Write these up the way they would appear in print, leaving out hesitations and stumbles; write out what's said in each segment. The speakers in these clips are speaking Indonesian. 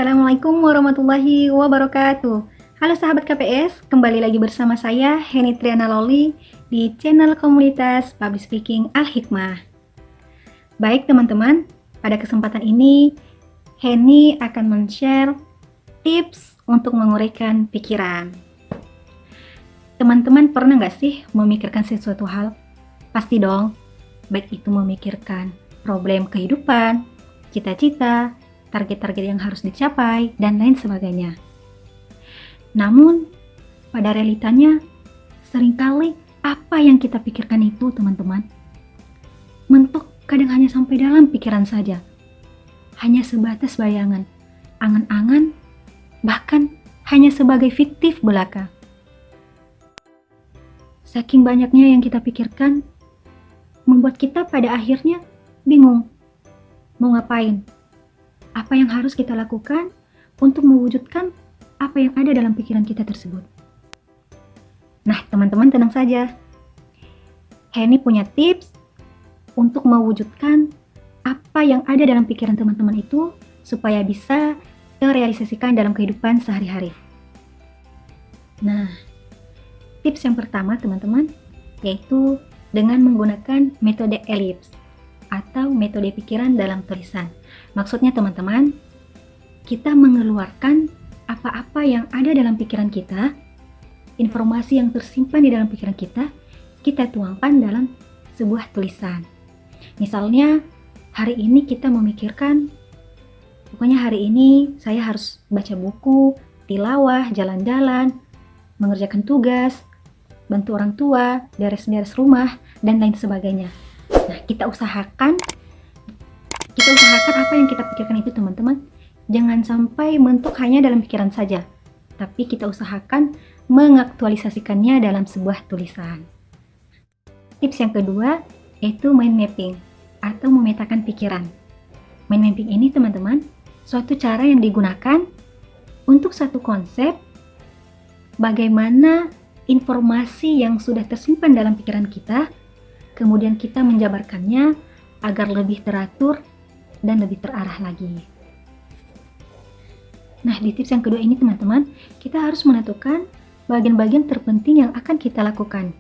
Assalamualaikum warahmatullahi wabarakatuh. Halo sahabat KPS, kembali lagi bersama saya Heni Triana Loli di channel komunitas Public Speaking Al-Hikmah. Baik teman-teman, pada kesempatan ini Heni akan men-share tips untuk menguraikan pikiran. Teman-teman pernah nggak sih memikirkan sesuatu hal? Pasti dong, baik itu memikirkan problem kehidupan, cita-cita, target-target yang harus dicapai, dan lain sebagainya. Namun, pada realitanya, seringkali apa yang kita pikirkan itu, teman-teman, mentok kadang hanya sampai dalam pikiran saja. Hanya sebatas bayangan, angan-angan, bahkan hanya sebagai fiktif belaka. Saking banyaknya yang kita pikirkan, membuat kita pada akhirnya bingung mau ngapain. Apa yang harus kita lakukan untuk mewujudkan apa yang ada dalam pikiran kita tersebut. Nah, teman-teman tenang saja. Heni punya tips untuk mewujudkan apa yang ada dalam pikiran teman-teman itu supaya bisa terrealisasikan dalam kehidupan sehari-hari. Nah, tips yang pertama teman-teman yaitu dengan menggunakan metode elips atau metode pikiran dalam tulisan. Maksudnya teman-teman, kita mengeluarkan apa-apa yang ada dalam pikiran kita, informasi yang tersimpan di dalam pikiran kita tuangkan dalam sebuah tulisan. Misalnya, hari ini kita memikirkan, pokoknya hari ini saya harus baca buku, tilawah, jalan-jalan, mengerjakan tugas, bantu orang tua, beres-beres rumah, dan lain sebagainya. Nah, kita usahakan apa yang kita pikirkan itu teman-teman, jangan sampai mentok hanya dalam pikiran saja, tapi kita usahakan mengaktualisasikannya dalam sebuah tulisan. Tips yang kedua yaitu mind mapping atau memetakan pikiran. Mind mapping ini teman-teman, suatu cara yang digunakan untuk satu konsep bagaimana informasi yang sudah tersimpan dalam pikiran kita, kemudian kita menjabarkannya agar lebih teratur dan lebih terarah lagi. Nah, di tips yang kedua ini teman-teman, kita harus menentukan bagian-bagian terpenting yang akan kita lakukan.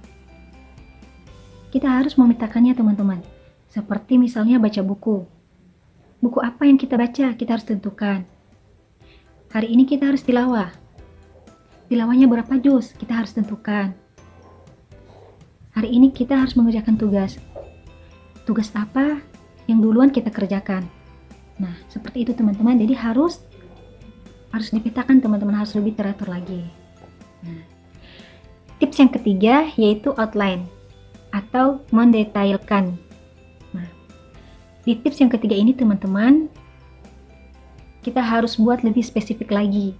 Kita harus memetakannya teman-teman. Seperti misalnya baca buku. Buku apa yang kita baca, kita harus tentukan. Hari ini kita harus tilawah. Tilawahnya berapa juz, kita harus tentukan. Hari ini kita harus mengerjakan tugas. Tugas apa yang duluan kita kerjakan. Nah, seperti itu teman-teman. Jadi harus dipetakan teman-teman, harus lebih teratur lagi. Nah, tips yang ketiga yaitu outline atau mendetailkan. Nah, di tips yang ketiga ini teman-teman, kita harus buat lebih spesifik lagi.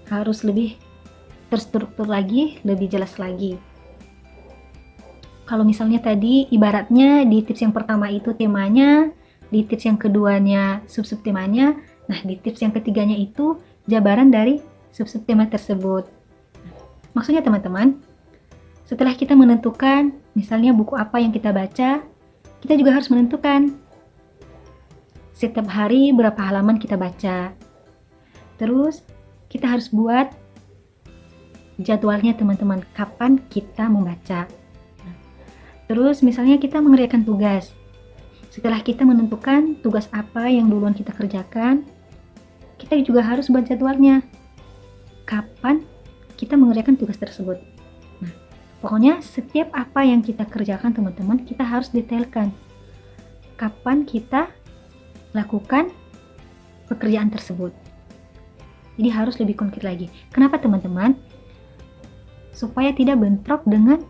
Harus lebih terstruktur lagi, lebih jelas lagi. Kalau misalnya tadi ibaratnya di tips yang pertama itu temanya, di tips yang keduanya sub-sub temanya, nah di tips yang ketiganya itu jabaran dari sub-sub tema tersebut. Maksudnya teman-teman, setelah kita menentukan misalnya buku apa yang kita baca, kita juga harus menentukan setiap hari berapa halaman kita baca. Terus kita harus buat jadwalnya teman-teman, kapan kita membaca. Terus misalnya kita mengerjakan tugas. Setelah kita menentukan tugas apa yang duluan kita kerjakan, kita juga harus buat jadwalnya. Kapan kita mengerjakan tugas tersebut. Nah, pokoknya setiap apa yang kita kerjakan teman-teman, kita harus detailkan. Kapan kita lakukan pekerjaan tersebut. Jadi harus lebih konkret lagi. Kenapa teman-teman? Supaya tidak bentrok dengan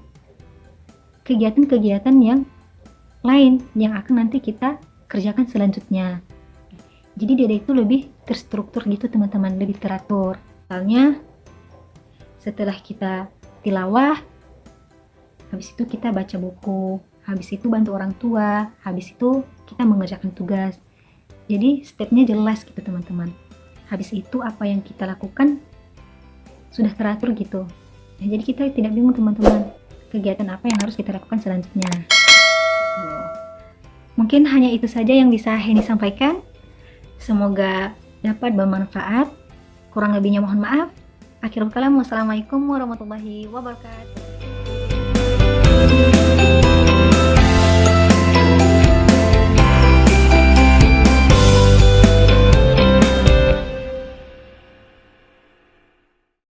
kegiatan-kegiatan yang lain yang akan nanti kita kerjakan selanjutnya. Jadi dia itu lebih terstruktur gitu teman-teman, lebih teratur. Misalnya setelah kita tilawah, habis itu kita baca buku, habis itu bantu orang tua, habis itu kita mengerjakan tugas. Jadi stepnya jelas gitu teman-teman. Habis itu apa yang kita lakukan sudah teratur gitu. Nah, jadi kita tidak bingung teman-teman, kegiatan apa yang harus kita lakukan selanjutnya. Mungkin hanya itu saja yang bisa Heni sampaikan. Semoga dapat bermanfaat. Kurang lebihnya mohon maaf. Akhirul kalam, wassalamualaikum warahmatullahi wabarakatuh.